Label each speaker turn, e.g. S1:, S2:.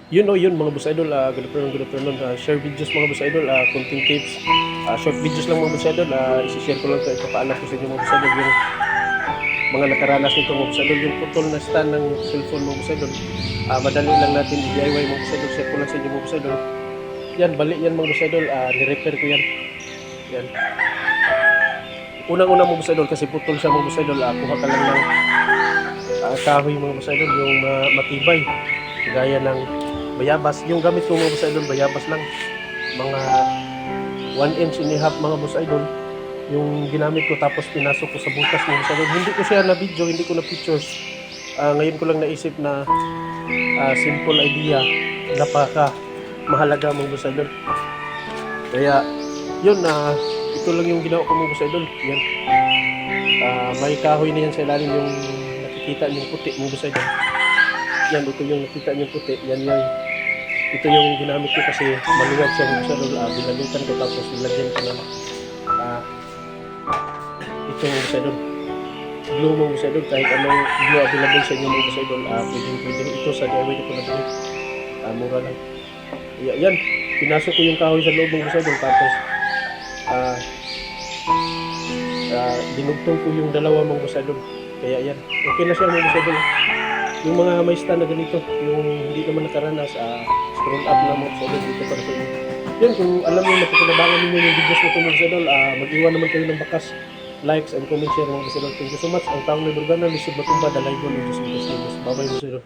S1: Yun o yun mga boss idol, good afternoon, share videos mga boss idol, content tips, short videos lang mga boss idol, isi-share ko lang ito, ipapaalam ko sa inyo mga boss idol, yung mga nakaranas nito mga boss idol, yung putol na stand ng cellphone mga boss idol, madali lang natin i-DIY mga boss idol, share ko lang sa inyo mga boss idol, yan, bali yan mga boss idol, ni-repair ko yan, yan. Unang-una mga boss idol, kasi putol siya mga boss idol, kuha ka lang ng kahoy mga boss idol, yung matibay, gaya ng bayabas. Yung gamit ko mga boss idol, bayabas lang. Mga 1 inch and a half mga boss idol. Yung ginamit ko tapos pinasok ko sa butas mga boss idol. Hindi ko siya na video, hindi ko na pictures. Ngayon ko lang naisip na simple idea. Napaka mahalaga mga boss idol. Kaya yun, ito lang yung ginawa ko mga boss idol. Yan. May kahoy na yan sa ilalim yung nakikita yung puti mga boss idol. Yan, ito yung nakita yung puti. Yan yan. Ito yung ginamit ko kasi maluwag siya mga boss idol. Binalutan ko tapos nilagyan ko ng ito mga boss idol. Glue mga boss idol. Kahit anong glue available sa inyo mga boss idol. Pwede ito sa DIY ko na bili. Mura lang. Yan. Pinasok ko yung kahoy sa loob mga boss idol. Tapos dinugtong ko yung dalawa mga boss idol. Kaya yan. Okay na siya mga boss idol. Yung mga may stand na ganito, yung hindi naman nakaranas, scroll up na mga boss idol dito para sa inyo. Yan, kung alam niyo napakinabangan ninyo yung videos na ito mga boss idol, mag-iwan naman kayo ng bakas, likes and comment, share mga boss idol. Thank you so much. Ang taong may burgana, lisod matumba, dalay ko, Diyos, bye bye boss idol.